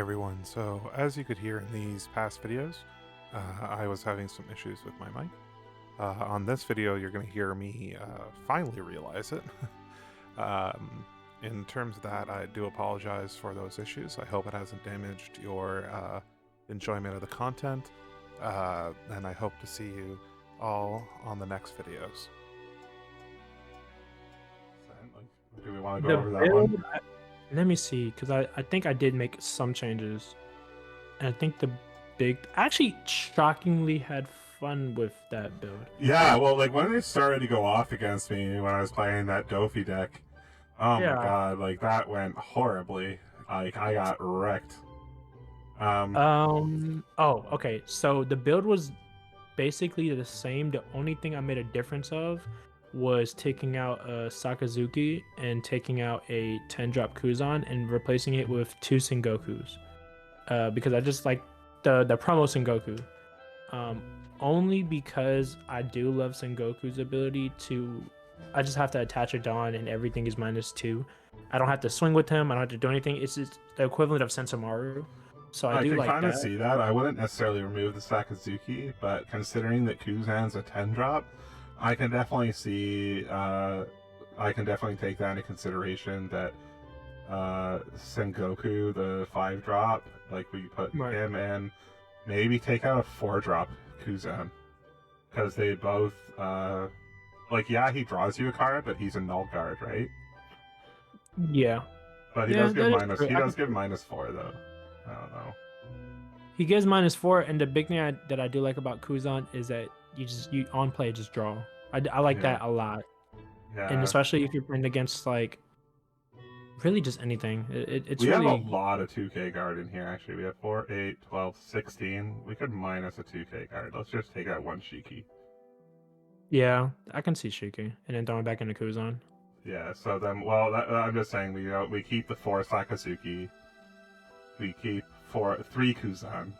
everyone. So, as you could hear in these past videos, I was having some issues with my mic. On this video, you're going to hear me finally realize it. In terms of that, I do apologize for those issues. I hope it hasn't damaged your enjoyment of the content, and I hope to see you all on the next videos. Do we want to go over that one? Let me see, because I think I did make some changes. And I think I actually shockingly had fun with that build. Yeah, well, like when it started to go off against me when I was playing that Dofi deck, oh Yeah. my god, like that went horribly. Like I got wrecked. Oh, okay. So the build was basically the same. The only thing I made a difference of was taking out a Sakazuki and taking out a 10-drop Kuzan and replacing it with 2 Sengokus. Because I just like the promo Sengoku. Only because I do love Sengoku's ability to... I just have to attach a Dawn and everything is -2. I don't have to swing with him. I don't have to do anything. It's just the equivalent of Sensomaru. So I do like that. I can kind of see that. I wouldn't necessarily remove the Sakazuki, but considering that Kuzan's a 10-drop, I can definitely see, I can definitely take that into consideration that Sengoku, the 5-drop, like we put him in, maybe take out a 4-drop Kuzan. Because they both, like, yeah, he draws you a card, but he's a null card, right? Yeah. But he does give minus, he does give -4, though. I don't know. He gives -4, and the big thing that I do like about Kuzan is that you on play just draw. I like that a lot. Yeah. And especially if you're playing against like really just anything. It's we really... have a lot of 2k guard in here actually. We have 4, 8, 12, 16. We could minus a 2k guard. Let's just take out 1 Shiki. Yeah, I can see Shiki and then throw it back into Kuzan. Yeah, so then I'm just saying we keep the 4 Sakazuki. We keep 3 Kuzan,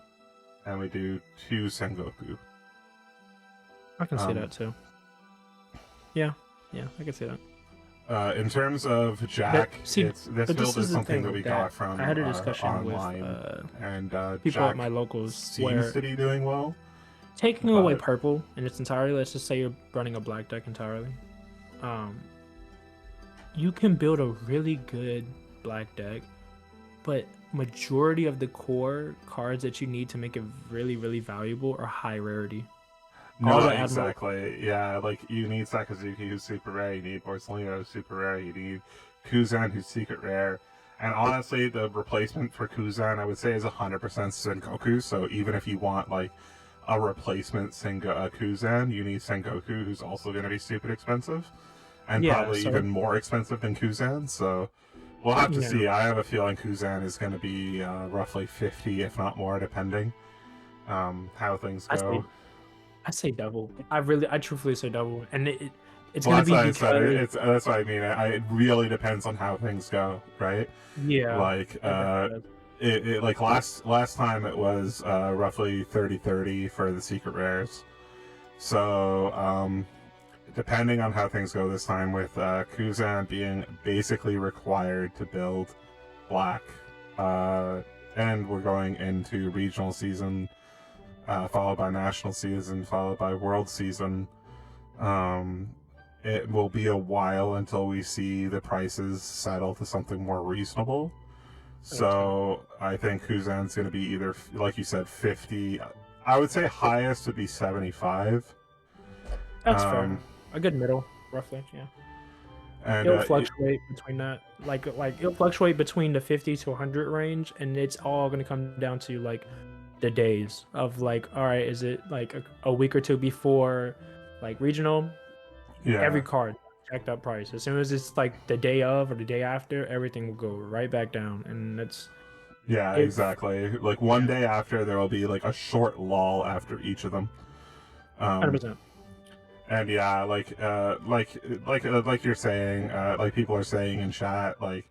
and we do 2 Sengoku. I can see that too. Yeah, I can see that. In terms of Jack, this build is something that we got from I had a discussion online, with and people Jack at my locals seems to be doing well. Taking away purple in its entirety, let's just say you're running a black deck entirely. You can build a really good black deck, but majority of the core cards that you need to make it really, really valuable are high rarity. No, exactly. Yeah, like you need Sakazuki, who's super rare. You need Borsellino, who's super rare. You need Kuzan, who's secret rare. And honestly, the replacement for Kuzan, I would say, is 100% Sengoku. So even if you want like a replacement Kuzan, you need Sengoku, who's also going to be stupid expensive, and probably even more expensive than Kuzan. So we'll have to see. I have a feeling Kuzan is going to be roughly 50, if not more, depending how things go. I say double. I truthfully say double, and it's well, gonna be because that's what I mean. It really depends on how things go, right? Yeah. Like like last time it was roughly 30-30 for the secret rares. So depending on how things go this time, with Kuzan being basically required to build black, and we're going into regional season. Followed by national season, followed by world season. It will be a while until we see the prices settle to something more reasonable. So I think Kuzan's going to be either, like you said, 50. I would say highest would be 75. That's fair. A good middle, roughly. Yeah. And it'll fluctuate between that, like it'll fluctuate between the 50 to 100 range, and it's all going to come down to like the days of like, all right, is it like a week or two before like regional? Yeah, every card jacked up price. As soon as it's like the day of or the day after, everything will go right back down, and that's exactly. Like one day after, there will be like a short lull after each of them. 100%. And yeah, like you're saying, like people are saying in chat, like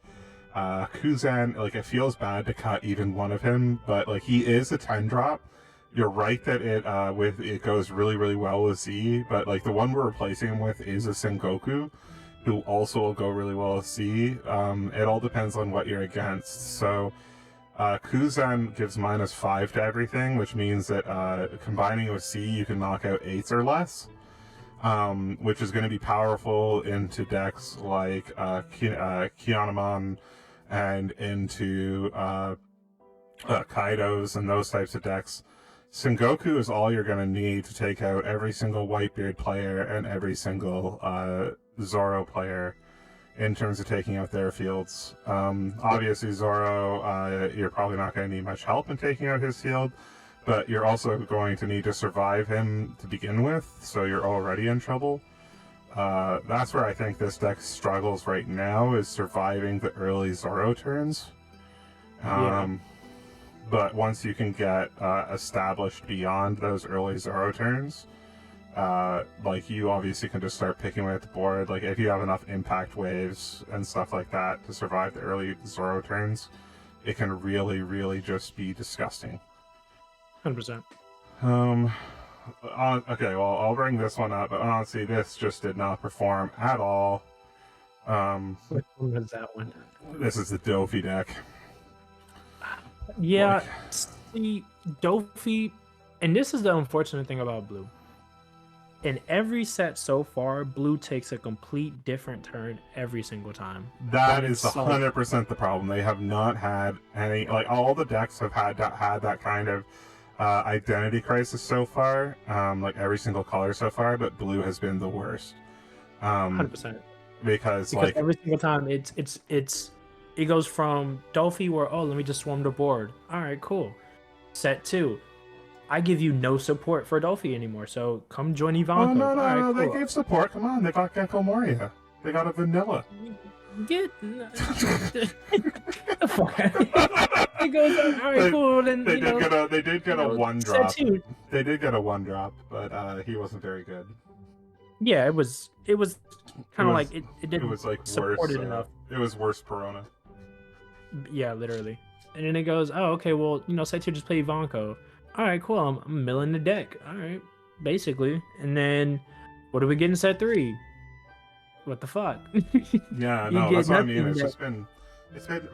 Kuzan, like it feels bad to cut even one of him, but like he is a 10-drop. You're right that it goes really, really well with Z, but like the one we're replacing him with is a Sengoku, who also will go really well with Z. It all depends on what you're against. So Kuzan gives -5 to everything, which means that combining with C, you can knock out 8s or less, which is going to be powerful into decks like Kianaman and into Kaidos and those types of decks. Sengoku is all you're going to need to take out every single Whitebeard player and every single Zoro player in terms of taking out their fields. Obviously, Zoro, you're probably not going to need much help in taking out his field, but you're also going to need to survive him to begin with, so you're already in trouble. That's where I think this deck struggles right now, is surviving the early Zoro turns. But once you can get established beyond those early Zoro turns, like, you obviously can just start picking away at the board. Like, if you have enough impact waves and stuff like that to survive the early Zoro turns, it can really, really just be disgusting. 100%. Okay, well, I'll bring this one up, but honestly, this just did not perform at all. Which one was that one? This is the Dofi deck. Yeah, Like, see, Dofi, and this is the unfortunate thing about Blue. In every set so far, Blue takes a complete different turn every single time. that And is it's like- 100% the problem. They have not had any, like, all the decks have had that kind of identity crisis so far, like every single color so far, but Blue has been the worst. 100%. Because Because like, every single time it goes from Dolphy where, oh, let me just swarm the board. All right, cool. Set 2, I give you no support for Dolphy anymore, so come join Ivanko. oh no, All right, no, cool. they gave support. Come on, they got Gecko Moria. They got a vanilla. Get the fuck out. It goes, all right, cool. Then They you know, did get a one set drop. 2. They did get a one drop, but he wasn't very good. Yeah, it was kind was- of like it It didn't was like support worse. it enough. It was worse Perona. Yeah, literally. And then it goes, oh, okay, well, set 2 just play Ivanko. All right, cool. I'm milling the deck. All right, basically. And then what do we get in set 3? What the fuck? Yeah, You no, get that's what I nothing mean. It's there. just been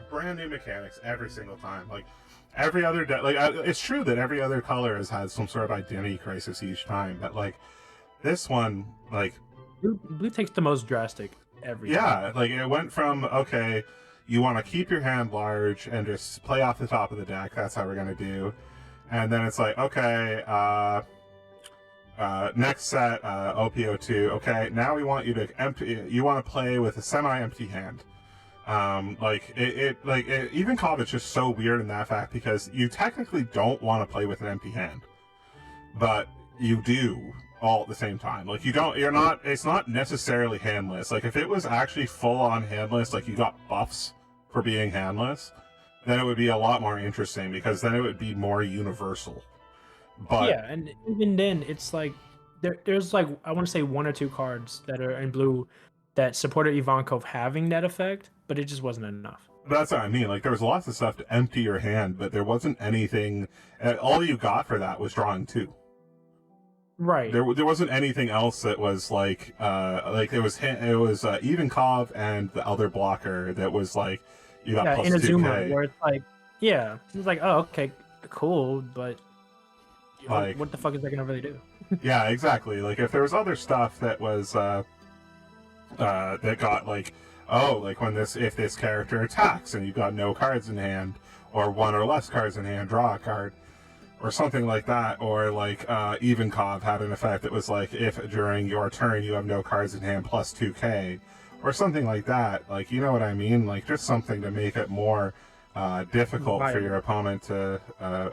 brand new mechanics every single time. Like every other deck, like it's true that every other color has had some sort of identity crisis each time, but like this one, like Blue takes the most drastic every time. yeah, like it went from, okay, you want to keep your hand large and just play off the top of the deck. That's how we're gonna do. And then it's like, okay, next set, OPO2. Okay, now we want you to empty. You want to play with a semi-empty hand. Even Cobb is just so weird in that fact, because you technically don't want to play with an empty hand, but you do all at the same time. Like, it's not necessarily handless. Like, if it was actually full-on handless, like you got buffs for being handless, then it would be a lot more interesting, because then it would be more universal. But Yeah, and even then, it's like there's like, I want to say 1 or 2 cards that are in Blue that supported Ivankov having that effect, but it just wasn't enough. that's what I mean. Like, there was lots of stuff to empty your hand, but there wasn't anything. All you got for that was drawing 2. Right. There wasn't anything else that was like it was Ivankov and the other blocker that was like, you got plus Inazuma, 2K. where it's like, yeah, it's like, oh, okay, cool, but Like, what the fuck is that gonna really do? yeah, exactly. Like, if there was other stuff that was that got like, oh, like if this character attacks and you've got no cards in hand, or 1 or less cards in hand, draw a card, or something like that. Or like Ivankov had an effect that was like, if during your turn you have no cards in hand, plus 2K, or something like that. Like, you know what I mean? Like, just something to make it more difficult for your opponent to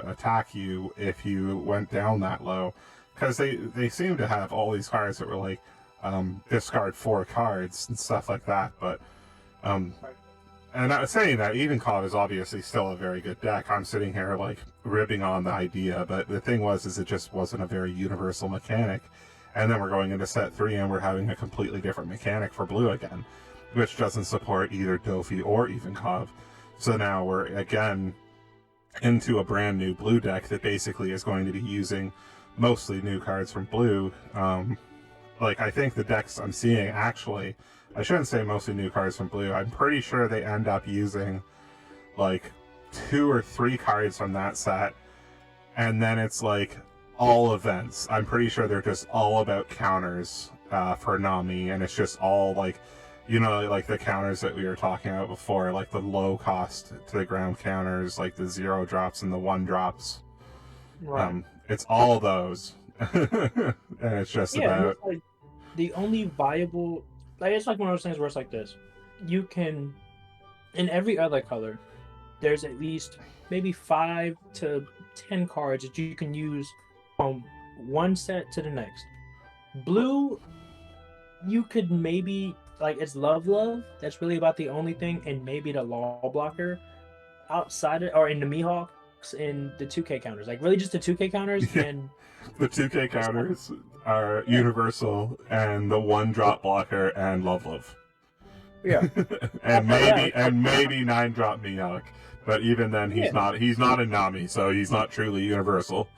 attack you if you went down that low, because they seem to have all these cards that were like, discard 4 cards and stuff like that. But and I was saying that Ivankov is obviously still a very good deck. I'm sitting here like ribbing on the idea, but the thing is it just wasn't a very universal mechanic. And then we're going into set 3 and we're having a completely different mechanic for Blue again, which doesn't support either Dofi or Ivankov. So now we're again into a brand new Blue deck that basically is going to be using mostly new cards from Blue. Like, I think the decks I'm seeing, actually, I shouldn't say mostly new cards from Blue. I'm pretty sure they end up using like 2 or 3 cards from that set, and then it's like all events. I'm pretty sure they're just all about counters for Nami, and it's just all like, you know, like the counters that we were talking about before, like the low cost to the ground counters, like the 0 drops and the 1 drops. Right. It's all those. And it's just And about... it's like the only viable, like, it's like one of those things where it's like this. You can, in every other color, there's at least maybe 5 to 10 cards that you can use from one set to the next. Blue, you could maybe, like, it's Love. That's really about the only thing, and maybe the Law Blocker outside it, or in the Mihawks and the 2K counters. Like, really just the 2K counters. Yeah. And The 2K counters are universal, and the 1 drop blocker and Love. yeah. and maybe 9 drop Mihawk. But even then, he's not a Nami, so he's not truly universal.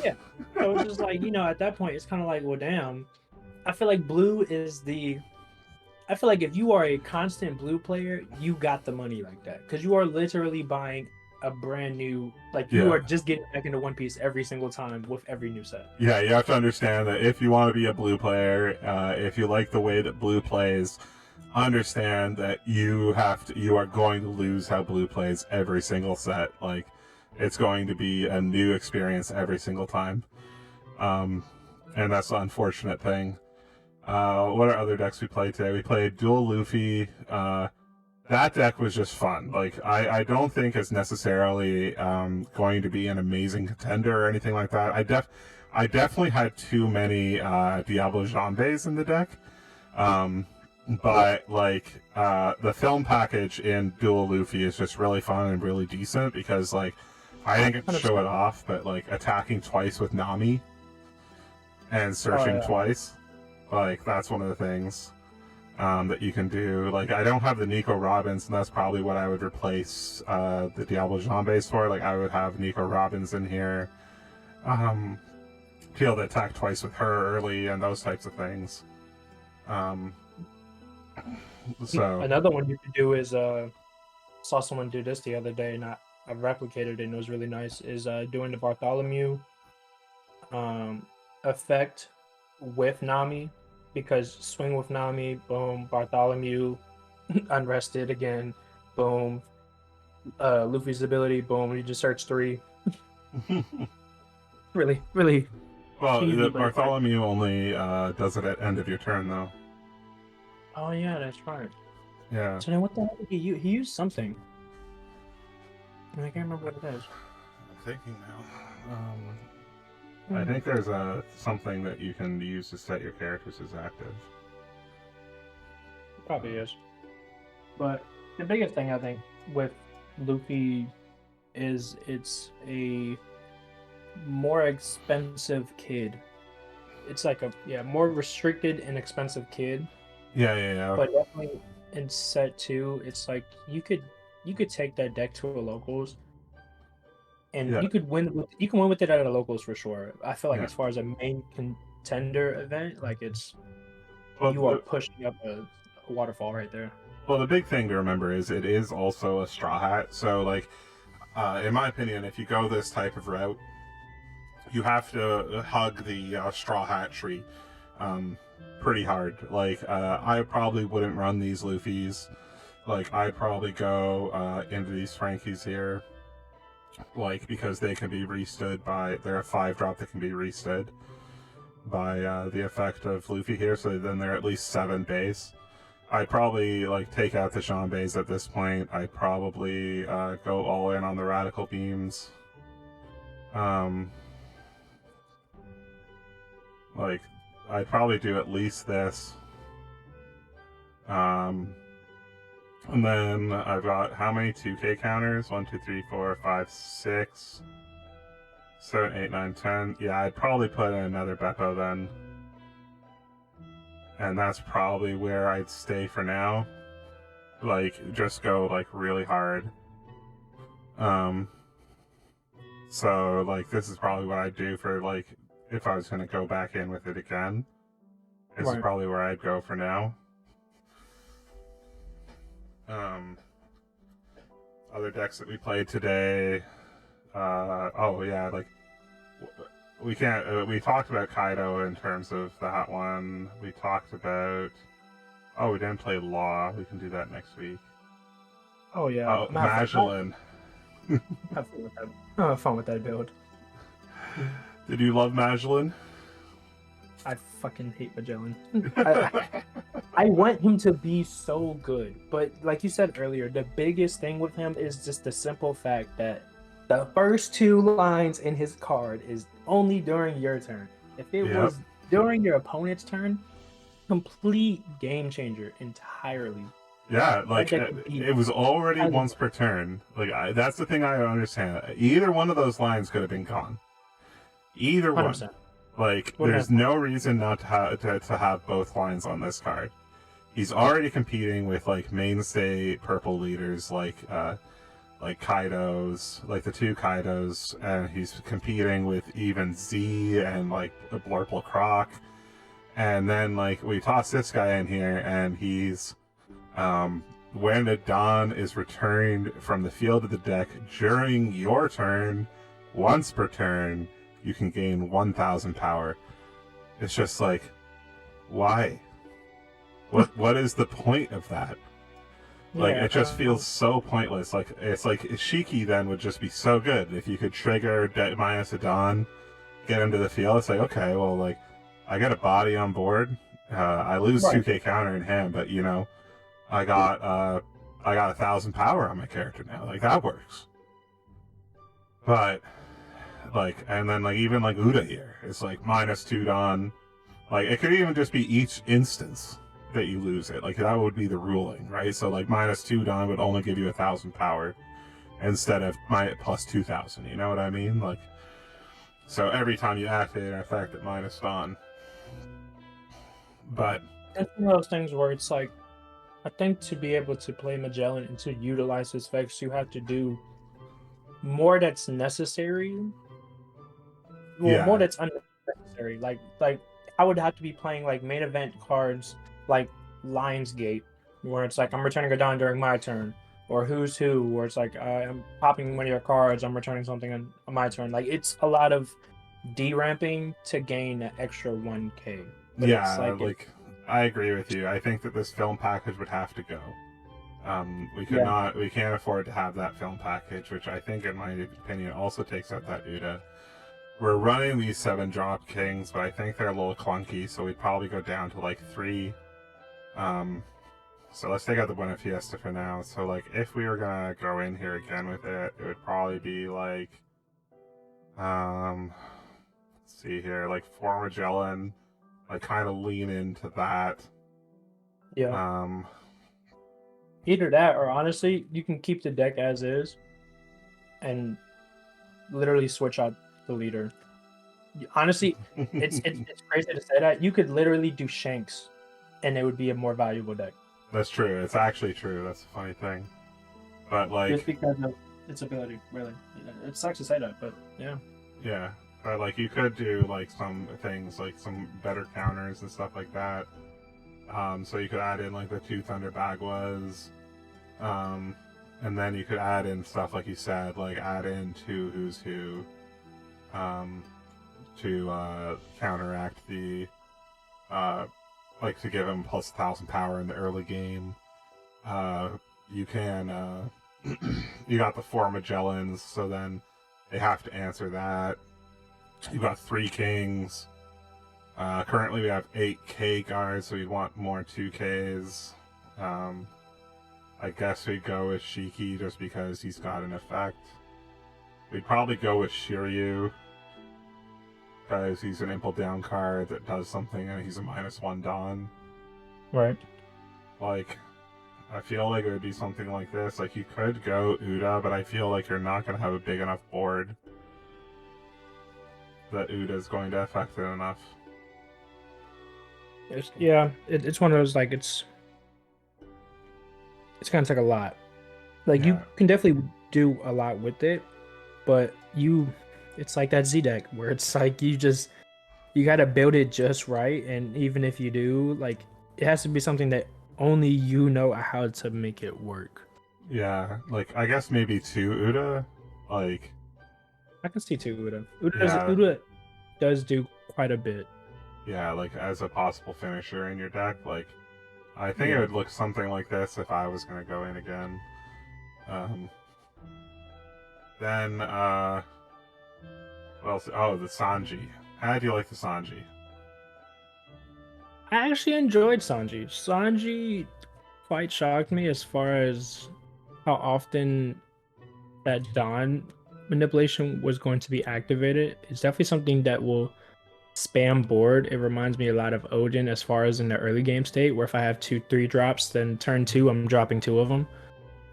Yeah. So it's just like, you know, at that point, it's kind of like, well, damn. I feel like blue is the. I feel like if you are a constant blue player, you got the money like that, because you are literally buying a brand new, like, you are just getting back into One Piece every single time with every new set. Yeah, you have to understand that if you want to be a blue player, if you like the way that blue plays, understand that you are going to lose how blue plays every single set. Like, it's going to be a new experience every single time. And that's the unfortunate thing. What are other decks we played today? We played Dual Luffy. That deck was just fun. Like, I don't think it's necessarily going to be an amazing contender or anything like that. I definitely had too many Diablo Jambes in the deck. But like the film package in Dual Luffy is just really fun and really decent, because like I didn't get to show it off, but like attacking twice with Nami and searching twice, like that's one of the things that you can do. Like, I don't have the Nico Robins, and that's probably what I would replace the Diablo Jambes for. Like, I would have Nico Robins in here, be able to attack twice with her early and those types of things. So another one you could do is saw someone do this the other day, and I replicated it, and it was really nice, is doing the Bartholomew effect with Nami, because swing with Nami, boom, Bartholomew, unrested again, boom, Luffy's ability, boom, you just search 3. really well, easy, the but Bartholomew only does it at end of your turn, though. oh yeah, that's right. Yeah. So then what the hell did he use? He used something. I can't remember what it is. I'm thinking now. I think there's something that you can use to set your characters as active. Probably is. But the biggest thing I think with Luffy is it's a more expensive kid. It's like a more restricted and expensive kid. Yeah. But definitely in set 2, it's like you could take that deck to a locals, and you can win with it at a locals for sure. I feel like as far as a main contender event, like you are pushing up a waterfall right there. Well, the big thing to remember is it is also a Straw Hat. So, like, in my opinion, if you go this type of route, you have to hug the Straw Hat tree pretty hard. Like, I probably wouldn't run these Luffys. Like, I'd probably go into these Frankies here, like, because they can be restood by, they're a 5-drop that can be restood by the effect of Luffy here, so then they're at least 7 base. I'd probably, like, take out the Jambes at this point. I'd probably go all in on the Radical Beams. Like, I'd probably do at least this. And then I've got how many 2K counters? 1, 2, 3, 4, 5, 6, 7, 8, 9, 10. Yeah, I'd probably put in another Beppo then. And that's probably where I'd stay for now. Like, just go, like, really hard. So, like, this is probably what I'd do for, like, if I was going to go back in with it again. This is probably where I'd go for now. other decks that we played today. Oh yeah, like we can't. We talked about Kaido in terms of that one. We talked about. Oh, we didn't play Law. We can do that next week. Oh yeah, Oh, Magellin. Have fun with that. Have fun with that build. Did you love Magellin? I fucking hate Magellan. I want him to be so good, but like you said earlier, the biggest thing with him is just the simple fact that the first 2 lines in his card is only during your turn. If it was during your opponent's turn, complete game changer entirely. Yeah, like it was already once per turn. Like that's the thing I don't understand. Either one of those lines could have been gone. Either 100%. One. Like, there's no reason not to have both lines on this card. He's already competing with like mainstay purple leaders like Kaido's, like the 2 Kaidos, and he's competing with even Z and like the Blurple Croc. And then like we toss this guy in here, and he's when a Dawn is returned from the field of the deck during your turn, once per turn, you can gain 1,000 power. It's just like, why? What is the point of that? Like, it just feels so pointless. Like, it's like Shiki then would just be so good if you could trigger minus a Dawn, get him to the field. It's like, okay, well, like, I get a body on board. I lose 2k counter in hand, but you know, I got 1,000 power on my character now. Like, that works. But like, and then like even like Uda here, it's like -2 Dawn. Like, it could even just be each instance that you lose it. Like, that would be the ruling, right? So like -2 Dawn would only give you 1,000 power instead of plus 2,000. You know what I mean? Like, so every time you activate an effect at -Dawn. But it's one of those things where it's like, I think to be able to play Magellan and to utilize his effects, you have to do more that's necessary. Well, more that's unnecessary. Like I would have to be playing like main event cards like Lionsgate, where it's like I'm returning a Dawn during my turn, or Who's Who, where it's like I'm popping one of your cards, I'm returning something on my turn. Like, it's a lot of deramping to gain an extra 1k. But yeah, like I agree with you. I think that this film package would have to go. We can't afford to have that film package, which I think, in my opinion, also takes out that Uda. We're running these 7-drop kings, but I think they're a little clunky, so we'd probably go down to like 3. So let's take out the Buena Fiesta for now. So like, if we were gonna go in here again with it, it would probably be like, let's see here, like 4 Magellan. Like, kind of lean into that. Yeah. Either that, or honestly, you can keep the deck as is, and literally switch out the leader. Honestly, it's crazy to say that. You could literally do Shanks, and it would be a more valuable deck. That's true. It's actually true. That's a funny thing. But like, just because of its ability, really. It sucks to say that, but yeah. Yeah. But like, you could do like some things, like some better counters and stuff like that. So you could add in like the 2 Thunder Bagwas, and then you could add in stuff like you said, like add in 2 Who's Who, to counteract the like to give him plus 1,000 power in the early game. You can you got the 4 Magellans, so then they have to answer that. You got 3 kings. Currently we have 8k guards, so we want more 2ks. I guess we'd go with Shiki just because he's got an effect. We'd probably go with Shiryu because he's an Impel Down card that does something, and he's a -1 Dawn. Right. Like, I feel like it would be something like this. Like, you could go Uda, but I feel like you're not going to have a big enough board that Uda is going to affect it enough. It's one of those, like, it's going to take a lot. Like, you can definitely do a lot with it, but it's like that Z deck where it's like you got to build it just right, and even if you do, like, it has to be something that only you know how to make it work. Yeah, like I guess maybe 2 Uda. Like, I can see too Uda. yeah, Uda does do quite a bit. yeah, like as a possible finisher in your deck. Like, I think it Yeah. would look something like this if I was gonna go in again. Um, then, well, oh, the Sanji. How do you like the Sanji? I actually enjoyed Sanji. Sanji quite shocked me as far as how often that Dawn manipulation was going to be activated. It's definitely something that will spam board. It reminds me a lot of Odin as far as in the early game state, where if I have 2, 3 drops, then turn 2, I'm dropping 2 of them.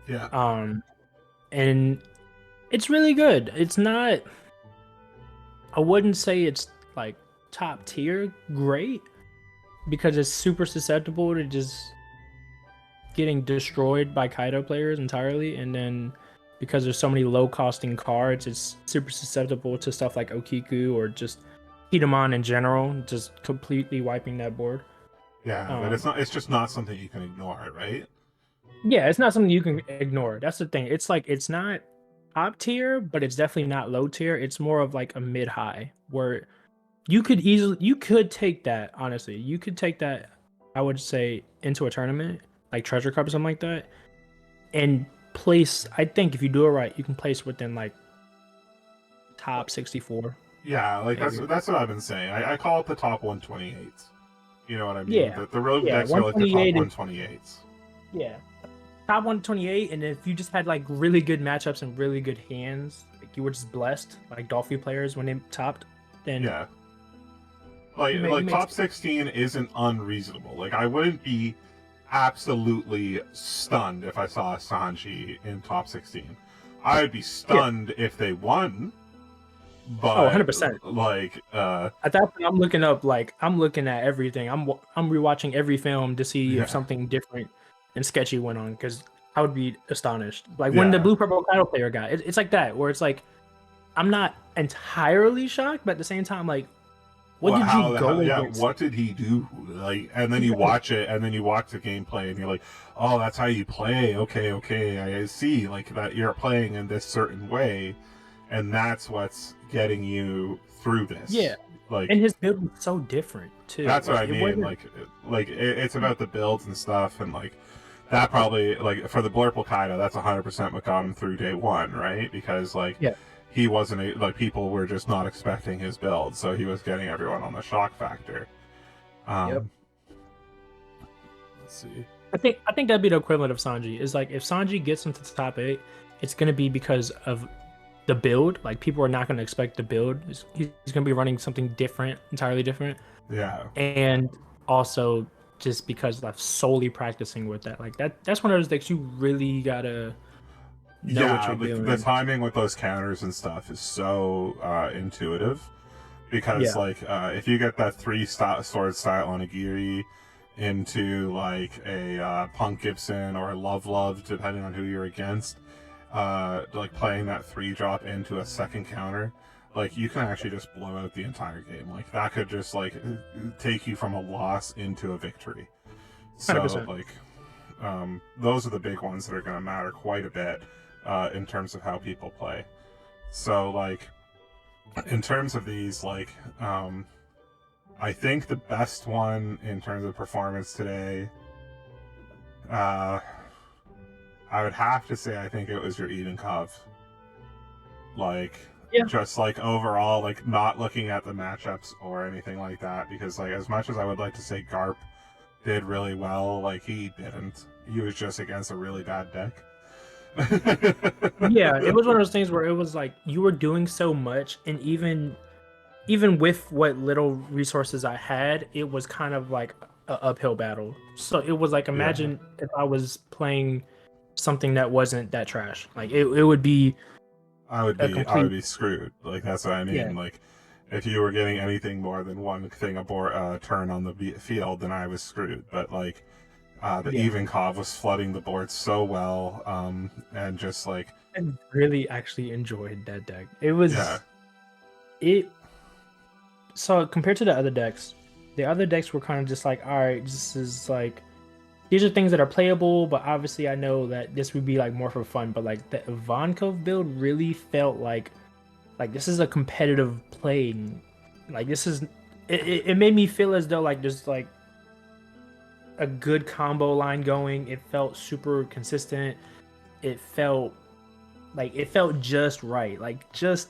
Yeah. And it's really good. It's not, I wouldn't say it's like top tier great because it's super susceptible to just getting destroyed by Kaido players entirely, and then because there's so many low costing cards, it's super susceptible to stuff like Okiku or just Hitamon in general, just completely wiping that board. Yeah, but Um, it's just not something you can ignore, right? yeah, it's not something you can ignore. That's the thing. It's like it's not top tier, but it's definitely not low tier. It's more of like a mid high where you could take that, honestly. You could take that, I would say, into a tournament, like Treasure Cup or something like that, and place, I think if you do it right, you can place within like top 64, Yeah, like maybe. that's what I've been saying. I call it the top 128s. You know what I mean? Yeah. The rogue Yeah, decks are like the top 128 is 128s. yeah. Top 128, and if you just had like really good matchups and really good hands, like you were just blessed, like Dolphy players when they topped, then Yeah. you Like made top 16 isn't unreasonable. Like I wouldn't be absolutely stunned if I saw a Sanji in top 16. I would be yeah. stunned if they won, Oh, but 100%. like At that point, I'm looking at everything. I'm rewatching every film to see if yeah. something different and sketchy went on because I would be astonished. Like when the Yeah. blue purple title player got it's like that where it's like I'm not entirely shocked, but at the same time, like, what Well, did you how go yeah, against? what did he do? Like, and then you watch it, and then you watch the gameplay, and you're like, oh, that's how you play. Okay, I see. Like that you're playing in this certain way, and that's what's getting you through this. Yeah, Like, and his build was so different too. that's what I It mean. wasn't. Like it's about the builds and stuff, and like that probably like for the Blurple Kaido, that's 100% what got him through day one, right? Because like Yeah. he wasn't like people were just not expecting his build, so he was getting everyone on the shock factor. Yep. Um, let's see. I think that'd be the equivalent of Sanji. Is like if Sanji gets into the top 8, it's gonna be because of the build. Like people are not gonna expect the build. He's gonna be running something different, entirely different, Yeah, and also just because of solely practicing with that. Like that's one of those decks you really gotta know what yeah. you're Like the doing. timing with those counters and stuff is so intuitive because Yeah. like if you get that sword style on a Giri into like a Punk Gibson or a Love, depending on who you're against, like playing that 3-drop into a second counter, like you can actually just blow out the entire game. Like that could just like take you from a loss into a victory. So 100%. like those are the big ones that are going to matter quite a bit in terms of how people play. So like in terms of these, like I think the best one in terms of performance today, I would have to say I think it was your Edenkov. Like Yeah. just like overall, like not looking at the matchups or anything like that, because like as much as I would like to say Garp did really well, like he didn't. He was just against a really bad deck. Yeah, it was one of those things where it was like you were doing so much, and even with what little resources I had, it was kind of like an uphill battle. So it was like Yeah. imagine if I was playing something that wasn't that trash. Like it would be I would a be complete screwed. Like that's what I yeah. mean. Like if you were getting anything more than one thing aboard turn on the field, then I was screwed. But like the Yeah. Evenkov was flooding the board so well, and just like I really actually enjoyed that deck. It was yeah, it so compared to the other decks were kind of just like, all right, this is like these are things that are playable, but obviously I know that this would be like more for fun. But like the Ivankov build really felt like this is a competitive playing. Like this is it made me feel as though like there's like a good combo line going. It felt super consistent. It felt just right, like just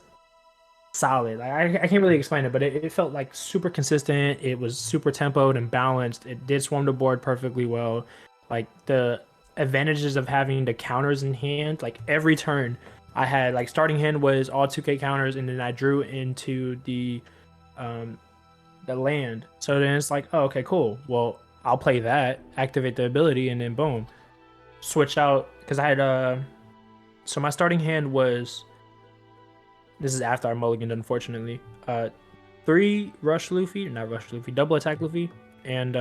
solid. Like I can't really explain it, but it felt like super consistent. It was super tempoed and balanced. It did swarm the board perfectly well. Like the advantages of having the counters in hand, like every turn I had like starting hand was all 2K counters, and then I drew into the land. So then it's like, oh, okay, cool. Well, I'll play that, activate the ability, and then boom, switch out because I had so my starting hand was, this is after I mulliganed, unfortunately. 3 not rush Luffy, double attack Luffy, and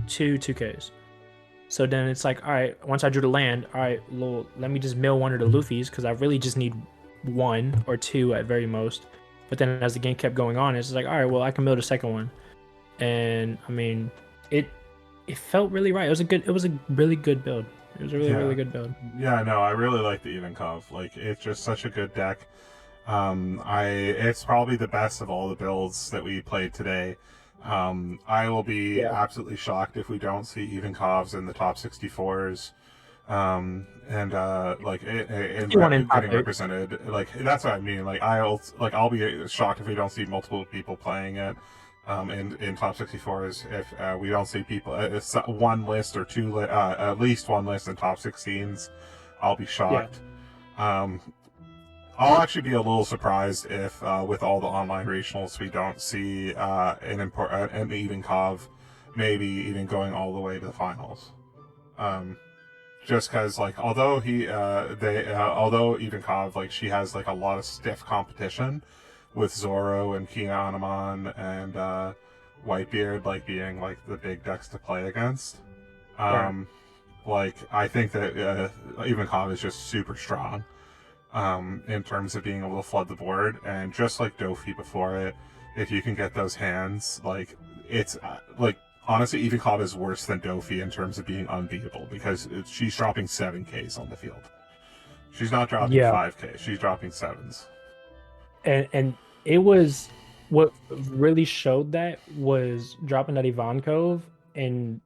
2 2Ks. So then it's like, all right, once I drew the land, all right, let me just mill one of the Luffys because I really just need 1 or 2 at very most. But then as the game kept going on, it's just like, all right, well, I can mill the second one. And I mean, it felt really right. It was a really good build. It was a really good build. Yeah, no, I really like the Ivankov. Like, it's just such a good deck. It's probably the best of all the builds that we played today. I will be absolutely shocked if we don't see Ivankovs in the top 64s. Like getting represented. Like, that's what I mean. Like, I'll be shocked if we don't see multiple people playing it. In top 64s, if we don't see people, one list or two, at least one list in top 16s, I'll be shocked. Yeah. I'll actually be a little surprised if, with all the online regionals, we don't see an Ivankov, maybe even going all the way to the finals. Just because, like, although Ivankov, like, she has like a lot of stiff competition with Zoro and Kinemon and Whitebeard, like, being like the big decks to play against. Like, I think that Ivankov is just super strong in terms of being able to flood the board, and just like Dofi before it, if you can get those hands, like, it's like, honestly, Ivankov is worse than Dofi in terms of being unbeatable because she's dropping 7Ks on the field. She's not dropping 5K, she's dropping 7s. And it was, what really showed that was dropping that Ivankov, and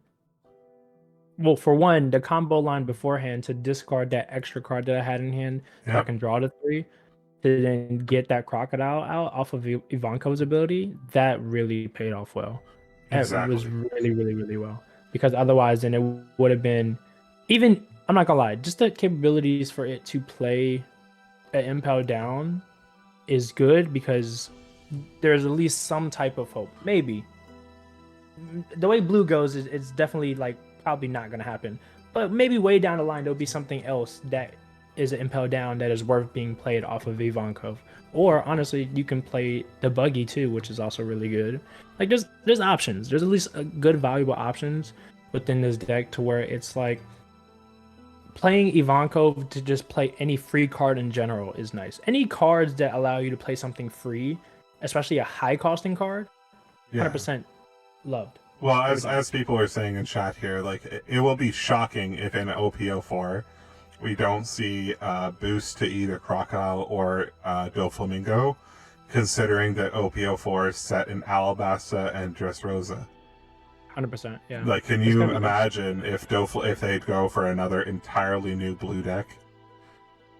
well, for one, the combo line beforehand to discard that extra card that I had in hand, so I can draw the 3, to then get that crocodile out off of Ivankov's ability, that really paid off well. Exactly. It was really well, because otherwise then it would have been, even, I'm not gonna lie, just the capabilities for it to play an Impel down is good, because there's at least some type of hope. Maybe the way blue goes, it's definitely like probably not going to happen, but maybe way down the line there'll be something else that is an Impel down that is worth being played off of Ivankov. Or honestly, you can play the Buggy too, which is also really good. Like, there's options. There's at least a good valuable options within this deck, to where it's like playing Ivankov to just play any free card in general is nice. Any cards that allow you to play something free, especially a high costing card, 100% loved. Well, as people are saying in chat here, like, it will be shocking if in OPO4 we don't see boost to either Crocodile or Doflamingo, considering that OPO4 is set in Alabasta and Dressrosa. 100%, yeah. Like, can you imagine if they'd go for another entirely new blue deck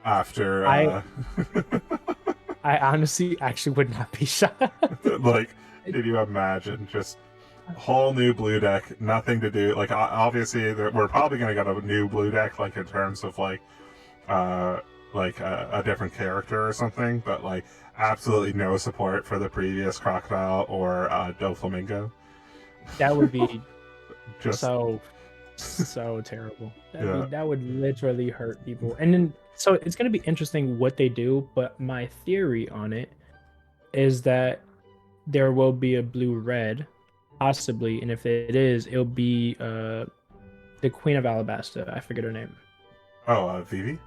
after? I honestly actually would not be shocked. Like, can you imagine just whole new blue deck, nothing to do? Like, obviously, we're probably gonna get a new blue deck, like, in terms of like a different character or something, but like absolutely no support for the previous Crocodile or Doflamingo. That would be just so terrible. That would literally hurt people. And then, so it's going to be interesting what they do, but my theory on it is that there will be a blue-red, possibly, and if it is, it'll be the Queen of Alabasta. I forget her name. Oh, Vivi?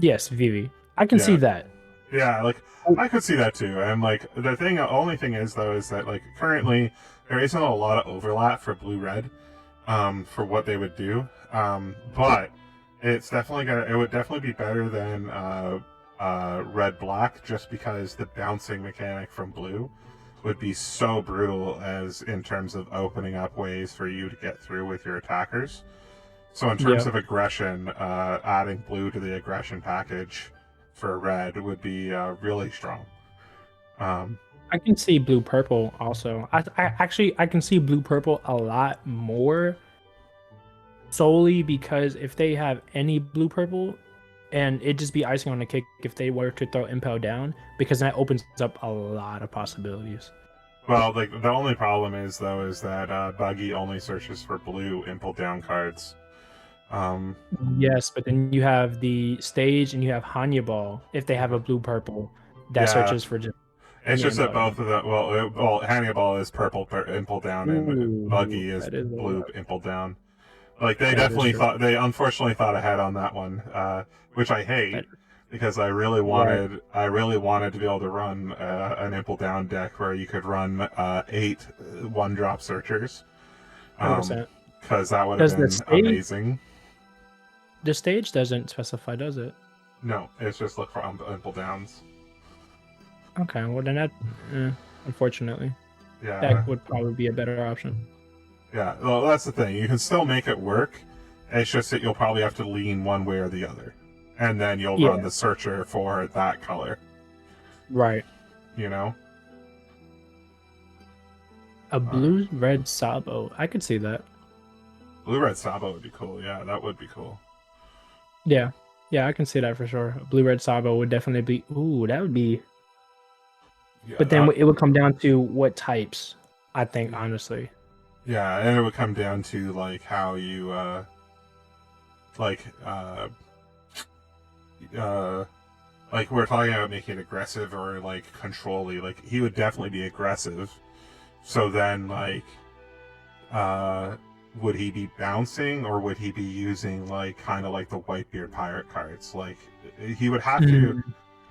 Yes, Vivi. I can see that. Yeah, like, I could see that too. And like, the only thing is though, is that like currently there isn't a lot of overlap for blue-red. for what they would do. But it's definitely it would definitely be better than red black, just because the bouncing mechanic from blue would be so brutal as in terms of opening up ways for you to get through with your attackers. So in terms of aggression, adding blue to the aggression package for red would be really strong. I can see blue purple also. I can see blue purple a lot more, solely because if they have any blue purple, and it'd just be icing on the cake if they were to throw impel down, because that opens up a lot of possibilities. Well, like the only problem is though is that Buggy only searches for blue impel down cards. Yes, but then you have the stage and you have Hannibal if they have a blue purple that searches for just. It's just that both of them. Well, Hannibal is purple impel down, and Buggy is blue impel down. Like they definitely thought. They unfortunately thought ahead on that one, which I hate because I really wanted. I really wanted to be able to run an impel down deck where you could run 8 1-drop searchers. Because that would have been amazing. The stage doesn't specify, does it? No, it's just look for impel downs. Okay, well then that, unfortunately, yeah, that would probably be a better option. Yeah, well, that's the thing. You can still make it work. It's just that you'll probably have to lean one way or the other, and then you'll run the searcher for that color. Right. You know. A blue-red Sabo. I could see that. Blue-red Sabo would be cool. Yeah, that would be cool. Yeah, I can see that for sure. A blue-red Sabo would definitely be. Ooh, that would be. Yeah, but then it would come down to what types. I think honestly. Yeah, and it would come down to like how you like we're talking about making it aggressive or like control-y. Like he would definitely be aggressive. So then like would he be bouncing or would he be using like kind of like the Whitebeard pirate cards? Like he would have to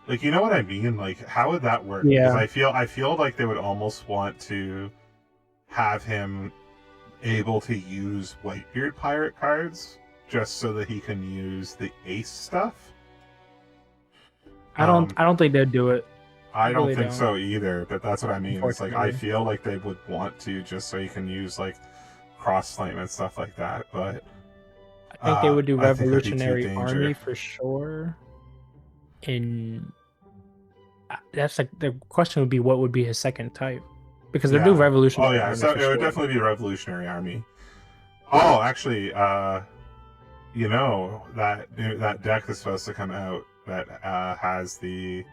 like, you know what I mean? Like how would that work? Yeah. Because I feel like they would almost want to have him able to use Whitebeard pirate cards just so that he can use the ace stuff. I don't think they'd do it. I don't think so either, but that's what I mean. It's like I feel like they would want to just so you can use like cross flame and stuff like that, but I think they would do Revolutionary Army for sure. And that's like the question would be what would be his second type, because they do Revolutionary. Oh yeah, so it would definitely be Revolutionary Army. Oh, actually, you know that deck is supposed to come out that has the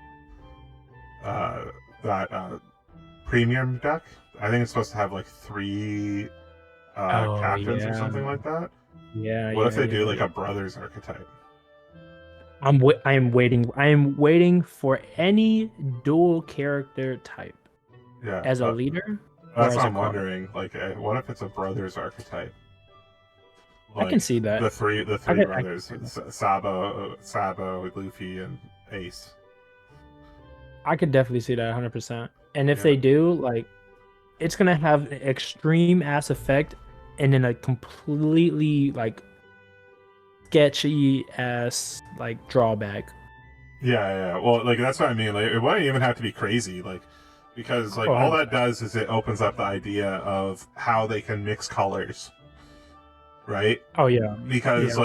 premium deck. I think it's supposed to have like 3 captains or something like that. Yeah. What if they do like a brothers archetype? I am waiting for any dual character type. Yeah. As a leader. That's what I'm wondering. Like, what if it's a brothers archetype? Like, I can see that. The three brothers: Sabo, Luffy, and Ace. I could definitely see that 100%. And if they do, like, it's gonna have an extreme ass effect, and then a completely like sketchy ass like drawback. Yeah. Well, like that's what I mean. Like, it wouldn't even have to be crazy, like, because like all that does is it opens up the idea of how they can mix colors, right? Oh yeah. Because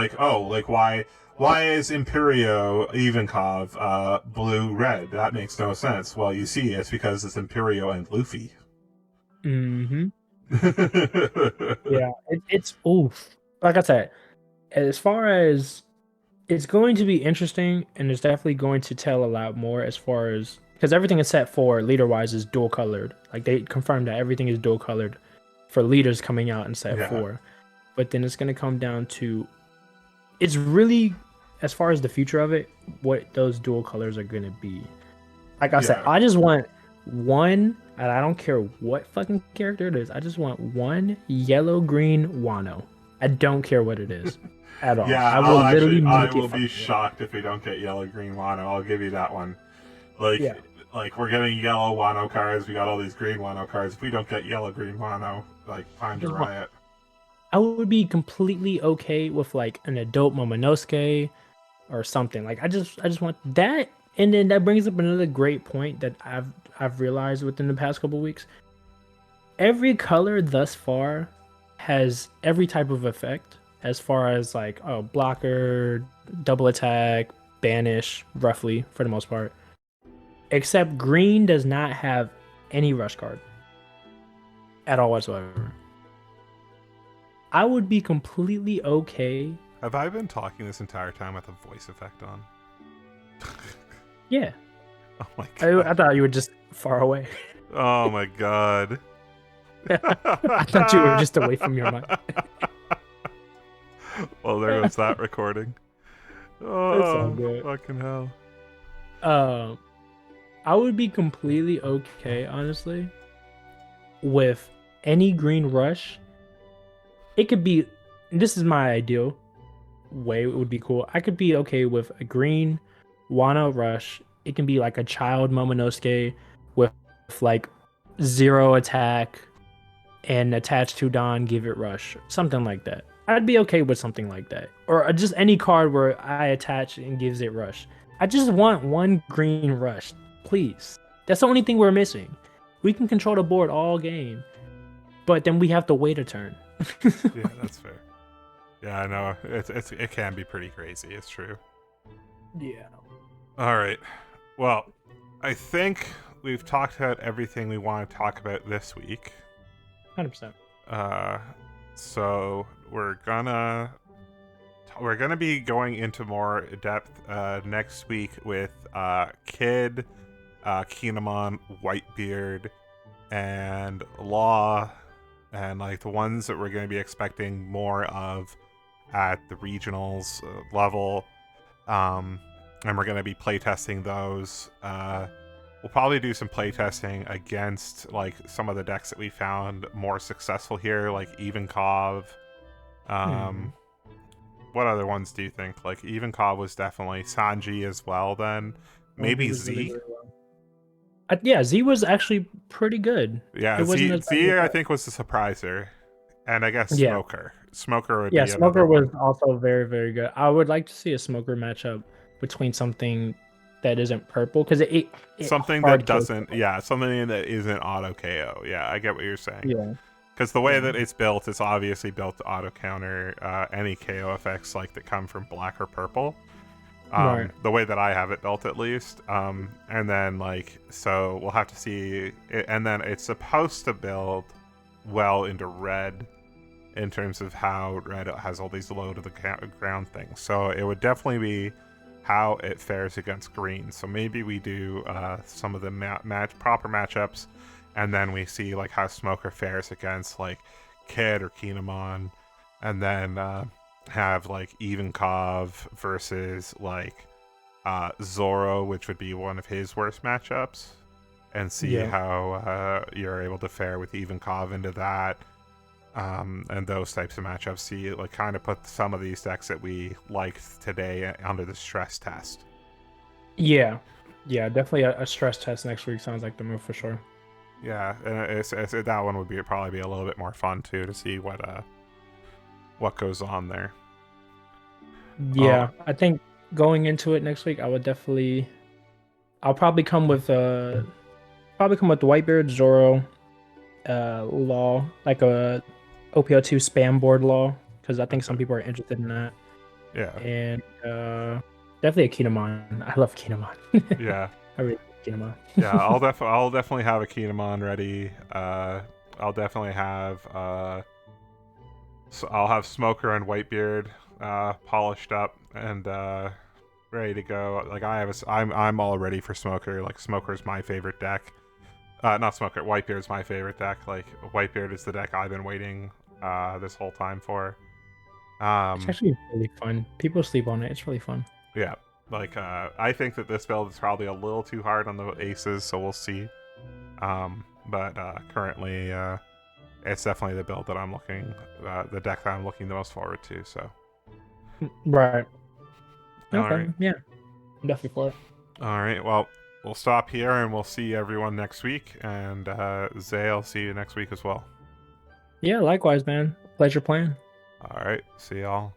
why is Imperio Ivankov blue red? That makes no sense. Well, you see, it's because it's Imperio and Luffy. Mm-hmm. Yeah, it's oof. Like I said, as far as it's going to be interesting, and it's definitely going to tell a lot more as far as, because everything is set for leader wise is dual colored. Like they confirmed that everything is dual colored for leaders coming out in set 4. But then it's going to come down to, it's really, as far as the future of it, what those dual colors are going to be. Like I said, I just want one, and I don't care what fucking character it is. I just want one yellow-green Wano. I don't care what it is at all. Yeah, I will be shocked if we don't get yellow-green Wano. I'll give you that one. Like we're getting yellow Wano cards. We got all these green Wano cards. If we don't get yellow-green Wano, like time to riot. I would be completely okay with like an adult Momonosuke or something. Like I just want that. And then that brings up another great point that I've realized within the past couple weeks. Every color thus far has every type of effect as far as like blocker, double attack, banish, roughly for the most part. Except green does not have any rush card at all whatsoever. I would be completely okay. Have I been talking this entire time with a voice effect on? Yeah. Oh my god. I thought you were just far away. Oh my god. I thought you were just away from your mic. Well, there goes that recording. Oh, good. fucking hell. I would be completely okay, honestly, with any green rush. It could be, this is my ideal way, it would be cool. I could be okay with a green Wano rush. It can be like a child Momonosuke with like 0 attack and attach to Don, give it rush. Something like that. I'd be okay with something like that. Or just any card where I attach and gives it rush. I just want one green rush, please. That's the only thing we're missing. We can control the board all game, but then we have to wait a turn. Yeah, that's fair. Yeah, I know. It can be pretty crazy. It's true. Yeah. All right. Well, I think we've talked about everything we want to talk about this week. 100%. So we're gonna be going into more depth next week with Kid, Kinemon, Whitebeard, and Law, and like the ones that we're going to be expecting more of at the regionals level. And we're going to be playtesting those. We'll probably do some playtesting against like some of the decks that we found more successful here, like Ivankov. What other ones do you think? Like Ivankov was definitely Sanji as well. Then maybe Z. Really well. Yeah, Z was actually pretty good. Yeah, Z I think was the surpriser, and I guess Smoker. Smoker would be Smoker was also very, very good. I would like to see a Smoker matchup between something that isn't purple, because it something that doesn't, something that isn't auto KO. Yeah, I get what you're saying. Yeah, because the way that it's built, it's obviously built to auto counter any KO effects like that come from black or purple. Right. The way that I have it built, at least. And then so we'll have to see. And then it's supposed to build well into red in terms of how red has all these low to the ground things. So it would definitely be how it fares against green. So maybe we do some of the proper matchups, and then we see like how Smoker fares against like Kid or Kinemon, and then have like Ivankov versus like Zoro, which would be one of his worst matchups, and see how you're able to fare with Ivankov into that. And those types of matchups, see like kind of put some of these decks that we liked today under the stress test. Yeah, definitely a stress test next week sounds like the move for sure. Yeah, and that one would probably be a little bit more fun too, to see what goes on there. Yeah, I think going into it next week, I'll probably come with Whitebeard, Zoro, Law, like a OPL2 spam board Law, because I think some people are interested in that. Yeah. And definitely a Kinemon. I love Kinemon. Yeah. I really love Kinemon. Yeah, I'll definitely have a Kinemon ready. I'll definitely have so I'll have Smoker and Whitebeard polished up and ready to go. Like I'm all ready for Smoker. Like Smoker's my favorite deck. Not Smoker, Whitebeard's my favorite deck. Like Whitebeard is the deck I've been waiting this whole time for. It's actually really fun. People sleep on it. It's really fun. Yeah. Like I think that this build is probably a little too hard on the aces, so we'll see. But currently it's definitely the build that I'm looking the deck that I'm looking the most forward to, so. Right. Okay. Right. Yeah. I'm definitely for it. All right. Well, we'll stop here and we'll see everyone next week. And Zay, I'll see you next week as well. Yeah, likewise, man. Pleasure playing. All right, see y'all.